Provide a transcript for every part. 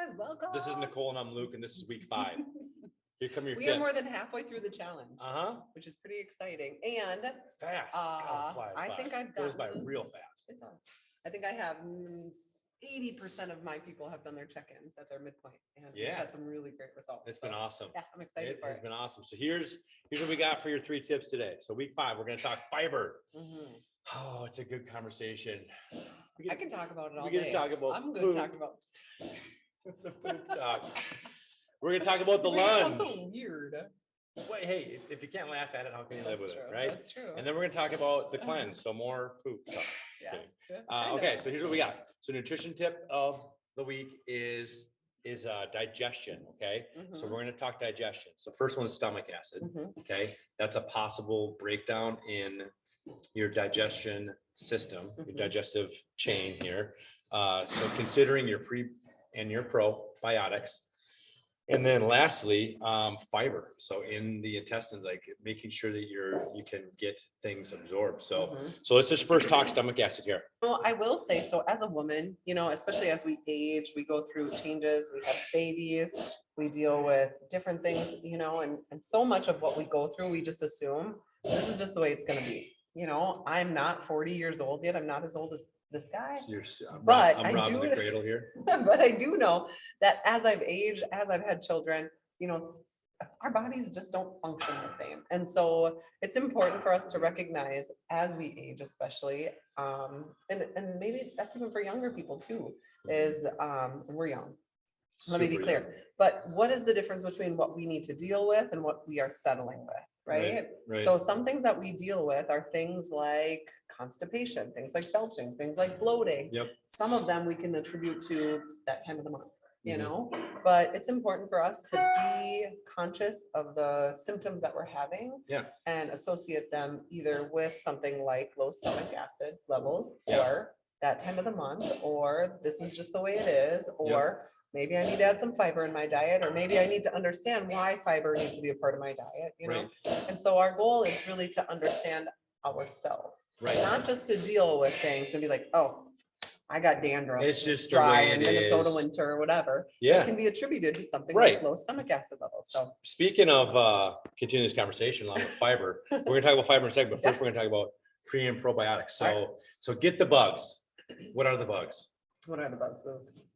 listeners, welcome. This is Nicole and I'm Luke, and this is week 5. Here come your We tips. are more than halfway through the challenge, which is pretty exciting. And fast. God, flies I by. think I've goes gotten by real fast. It does. I think I have 80% of my people have done their check-ins at their midpoint, and we've had some really great results. It's been awesome. Yeah, I'm excited for it. It's been awesome. So here's what we got for your 3 tips today. So week 5, we're going to talk fiber. Oh, it's a good conversation. I can talk about it all day. We're going to talk about I'm going to talk about it's the poop talk. We're going to talk about the lunge. That's so weird. Wait, hey, if you can't laugh at it, how can you live with it, right? That's true. And then we're going to talk about the cleanse, so more poop talk. Yeah. Okay, so here's what we got. So nutrition tip of the week is digestion. Okay, so we're going to talk digestion. So first one is stomach acid. Okay, that's a possible breakdown in your digestion system, your digestive chain here. So considering your pre and your probiotics. And then lastly, fiber. So in the intestines, like making sure that you can get things absorbed. So let's just first talk stomach acid here. Well, I will say, so as a woman, especially as we age, we go through changes, we have babies, we deal with different things, and so much of what we go through, we just assume this is just the way it's going to be. I'm not 40 years old yet. I'm not as old as this guy, but I'm robbing the cradle here. But I do know that as I've aged, as I've had children, our bodies just don't function the same. And so it's important for us to recognize as we age, especially, and maybe that's even for younger people too, is we're young. Let me be clear. But what is the difference between what we need to deal with and what we are settling with? Right. So some things that we deal with are things like constipation, things like belching, things like bloating. Some of them we can attribute to that time of the month, but it's important for us to be conscious of the symptoms that we're having and associate them either with something like low stomach acid levels or that time of the month, or this is just the way it is, or maybe I need to add some fiber in my diet, or maybe I need to understand why fiber needs to be a part of my diet, And so our goal is really to understand ourselves, not just to deal with things and be like, oh, I got dandruff. It's just dry in Minnesota winter or whatever. It can be attributed to something like low stomach acid levels. So speaking of continuing this conversation along with fiber, we're going to talk about fiber in a second, but first we're going to talk about pre and probiotics. So get the bugs. What are the bugs? What are the bugs?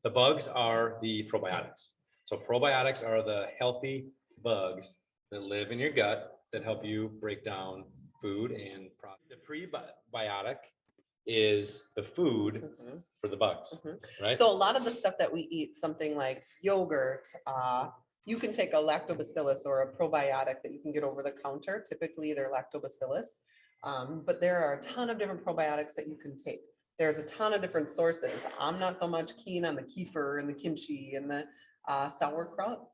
The bugs are the probiotics. So probiotics are the healthy bugs that live in your gut that help you break down food and products. The prebiotic is the food for the bugs, right? So a lot of the stuff that we eat, something like yogurt, you can take a lactobacillus or a probiotic that you can get over the counter. Typically they're lactobacillus, but there are a ton of different probiotics that you can take. There's a ton of different sources. I'm not so much keen on the kefir and the kimchi and the sauerkraut,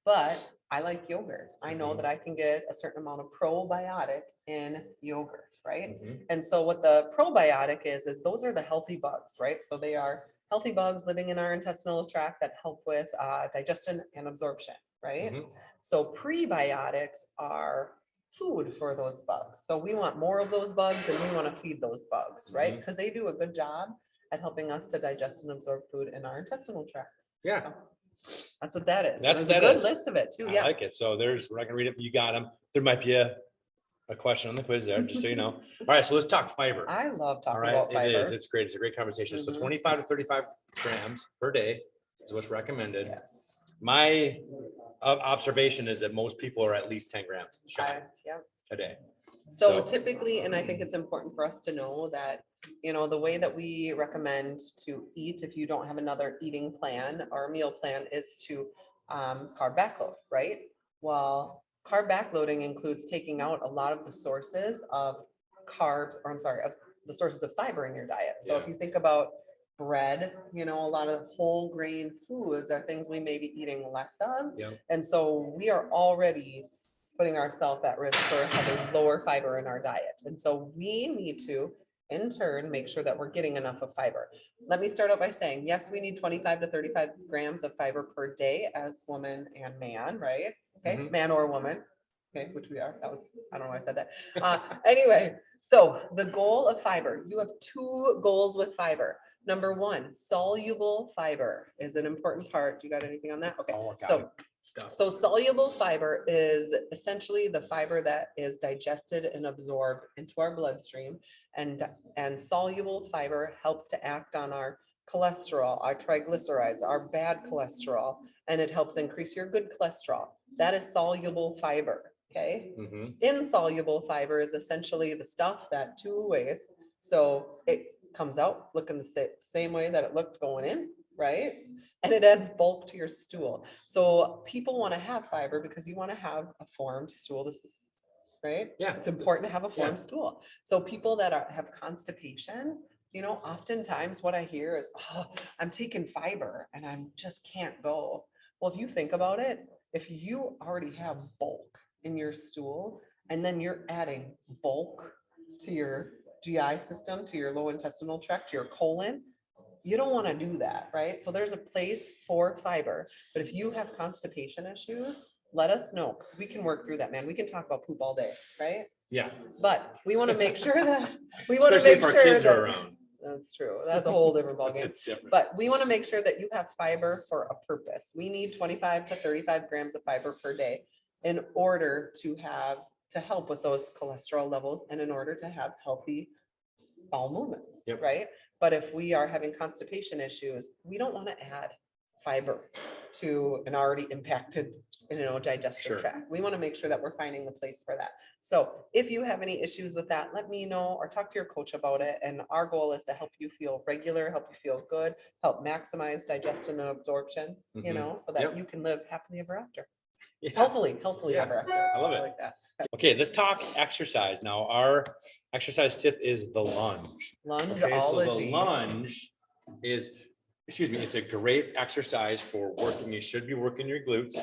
but I like yogurt. I know that I can get a certain amount of probiotic in yogurt, right? And so what the probiotic is those are the healthy bugs, right? So they are healthy bugs living in our intestinal tract that help with digestion and absorption, right? So prebiotics are food for those bugs. So we want more of those bugs and we want to feed those bugs, right? Because they do a good job at helping us to digest and absorb food in our intestinal tract. So that's what that is. That's a good list of it too. I like it. So we're not gonna read it, but you got them. There might be a question on the quiz there, just so you know. All right, so let's talk fiber. I love talking about fiber. It is. It's great. It's a great conversation. So 25 to 35 grams per day is what's recommended. My observation is that most people are at least 10 grams a day. So typically, and I think it's important for us to know that, the way that we recommend to eat, if you don't have another eating plan or meal plan, is to carb backload, right? Well, carb backloading includes taking out a lot of the sources of of the sources of fiber in your diet. So if you think about bread, a lot of whole grain foods are things we may be eating less of. And so we are already putting ourselves at risk for having lower fiber in our diet. And so we need to, in turn, make sure that we're getting enough of fiber. Let me start out by saying, yes, we need 25 to 35 grams of fiber per day as woman and man, right? Okay, man or woman. Okay, which we are. I don't know why I said that. Anyway, so the goal of fiber, you have 2 goals with fiber. Number one, soluble fiber is an important part. Do you got anything on that? Okay. Oh, got So it. Stuff. So soluble fiber is essentially the fiber that is digested and absorbed into our bloodstream. And soluble fiber helps to act on our cholesterol, our triglycerides, our bad cholesterol, and it helps increase your good cholesterol. That is soluble fiber, okay? Mhm. Insoluble fiber is essentially the stuff that two ways. So it comes out looking the same way that it looked going in, right? And it adds bulk to your stool. So people want to have fiber because you want to have a formed stool. This is right. Yeah. It's important to have a formed Yeah. stool. So people that have constipation, oftentimes what I hear is, oh, I'm taking fiber and I just can't go. Well, if you think about it, if you already have bulk in your stool and then you're adding bulk to your GI system, to your low intestinal tract, to your colon, you don't want to do that, right? So there's a place for fiber, but if you have constipation issues, let us know because we can work through that, man. We can talk about poop all day, right? Yeah. But we want to make sure that Especially if our kids are that around. that's true. That's a whole different ballgame. It's different. But we want to make sure that you have fiber for a purpose. We need 25 to 35 grams of fiber per day in order to help with those cholesterol levels and in order to have healthy bowel movements, Yep. right? But if we are having constipation issues, we don't want to add fiber to an already impacted, digestive Sure. tract. We want to make sure that we're finding the place for that. So if you have any issues with that, let me know or talk to your coach about it. And our goal is to help you feel regular, help you feel good, help maximize digestion and absorption, so that Yep. you can live happily ever after. Yeah. Healthily Yeah. ever after. I love it. like that. Okay, let's talk exercise. Now, our exercise tip is the lunge. Okay, so the Lungeology. lunge is, it's a great exercise for working. You should be working your glutes.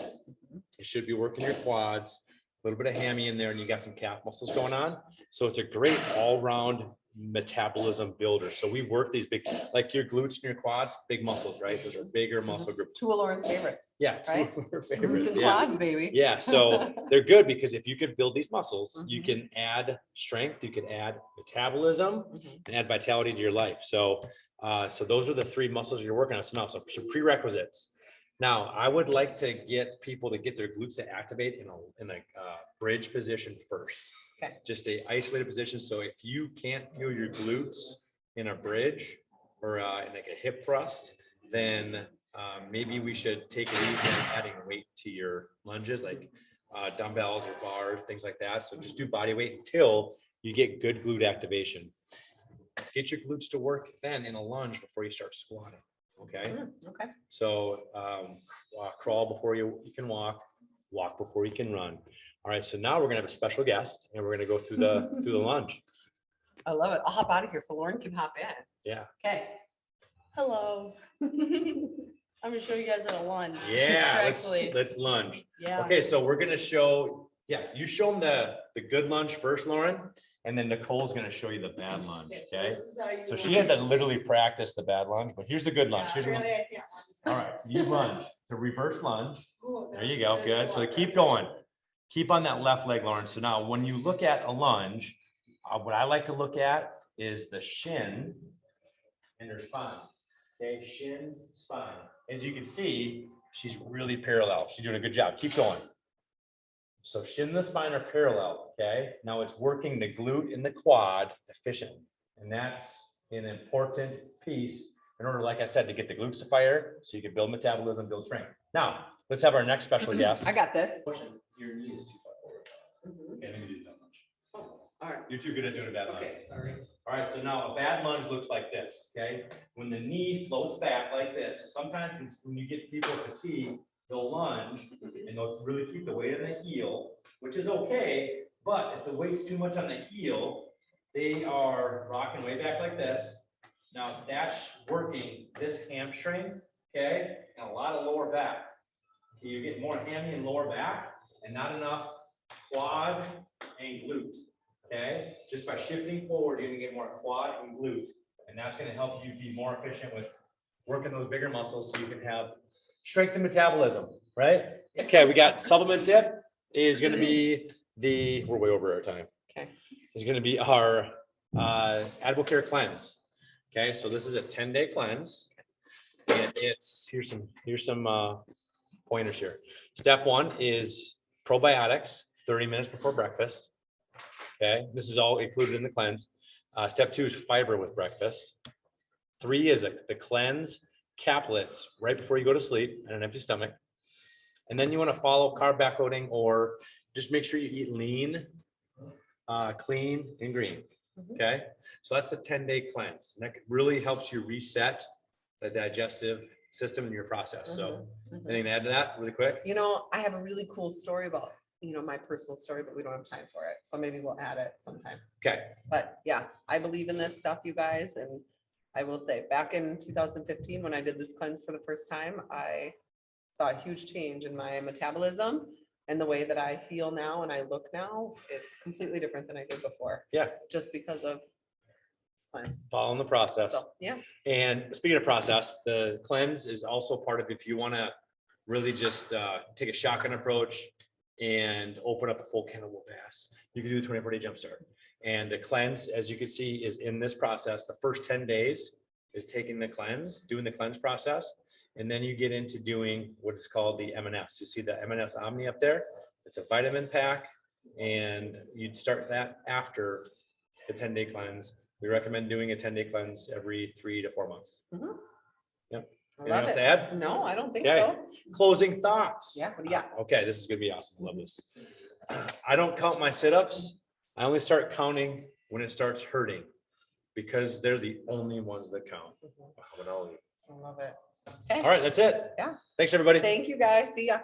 You should be working your quads, a little bit of hammy in there, and you got some calf muscles going on. So it's a great all-round metabolism builder. So we work these big, like your glutes and your quads, big muscles, right? Those are bigger muscle groups. Two of Lauren's favorites. Yeah, two Right? of our Glutes favorites. and Yeah. quads, baby. Yeah, so they're good because if you could build these muscles, you Mhm. can add strength, you can add metabolism, and add vitality to your life. So, so those are the three muscles you're working on. So now, some prerequisites. Now, I would like to get people to get their glutes to activate in a bridge position first. Okay. Just a isolated position. So if you can't feel your glutes in a bridge or in like a hip thrust, then maybe we should take it easy on adding weight to your lunges, like dumbbells or bars, things like that. So just do body weight until you get good glute activation. Get your glutes to work then in a lunge before you start squatting. Okay. Okay. So crawl before you can walk before you can run. All right. So now we're gonna have a special guest, and we're gonna go through the lunge. I love it. I'll hop out of here so Lauren can hop in. Yeah. Okay. Hello. I'm gonna show you guys how to lunge. Yeah. Correctly. Let's lunge. Yeah. Okay. So we're gonna show. Yeah. You show them the good lunge first, Lauren, and then Nicole's gonna show you the bad lunge. Okay. This is how you So she had to literally practice the bad lunge, but here's the good lunge. Here's really, one. I can't All right, so you lunge. It's a reverse lunge. lunge. There you go. Good. So keep going. Keep on that left leg, Lauren. So now when you look at a lunge, what I like to look at is the shin and her spine. Okay, shin, spine. As you can see, she's really parallel. She's doing a good job. Keep going. So shin and the spine are parallel. Okay. Now it's working the glute and the quad efficiently. And that's an important piece in order, like I said, to get the glutes to fire so you can build metabolism, build strength. Now, let's have our next special guest. I got this. Your knee is too far forward. Okay, let me do that lunge. All right. You're too good at doing a bad lunge. Okay, sorry. All right, so now a bad lunge looks like this, okay? When the knee floats back like this, so sometimes when you get people fatigued, they'll lunge and they'll really keep the weight on the heel, which is okay, but if the weight's too much on the heel, they are rocking way back like this. Now that's working this hamstring, okay, and a lot of lower back. Okay, you're getting more hammy and lower back and not enough quad and glute, okay? Just by shifting forward, you're gonna get more quad and glute, and that's gonna help you be more efficient with working those bigger muscles so you can have strength and metabolism, right? Okay, we got supplement tip is gonna be we're way over our time. Okay. Is gonna be our Advocare cleanse. Okay, so this is a 10-day cleanse. And here's some pointers here. Step 1 is probiotics, 30 minutes before breakfast. Okay, this is all included in the cleanse. Step 2 is fiber with breakfast. 3 is the cleanse caplets right before you go to sleep on an empty stomach. And then you want to follow carb backloading, or just make sure you eat lean, clean, and green. Okay, so that's the 10-day cleanse. And that really helps you reset the digestive system in your process. So anything to add to that really quick? You know, I have a really cool story about, my personal story, but we don't have time for it. So maybe we'll add it sometime. Okay. But yeah, I believe in this stuff, you guys. And I will say back in 2015, when I did this cleanse for the first time, I saw a huge change in my metabolism, and the way that I feel now and I look now is completely different than I did before. Yeah. Just because of this cleanse. Following the process. So, yeah. And speaking of process, the cleanse is also part of, if you want to really just take a shotgun approach and open up a full can of whoop ass, you can do the 24-day jumpstart. And the cleanse, as you can see, is in this process. The first 10 days is taking the cleanse, doing the cleanse process. And then you get into doing what is called the M&S. You see the M&S Omni up there? It's a vitamin pack, and you'd start that after the 10-day cleanse. We recommend doing a 10-day cleanse every 3 to 4 months. Yep. I Anything love else it. to add? No, I don't think Okay. so. Closing thoughts. Yeah, what do you got? Okay, this is gonna be awesome. I love this. I don't count my sit-ups. I only start counting when it starts hurting, because they're the only ones that count. I love it. Okay. All right, that's it. Yeah. Thanks, everybody. Thank you, guys. See ya.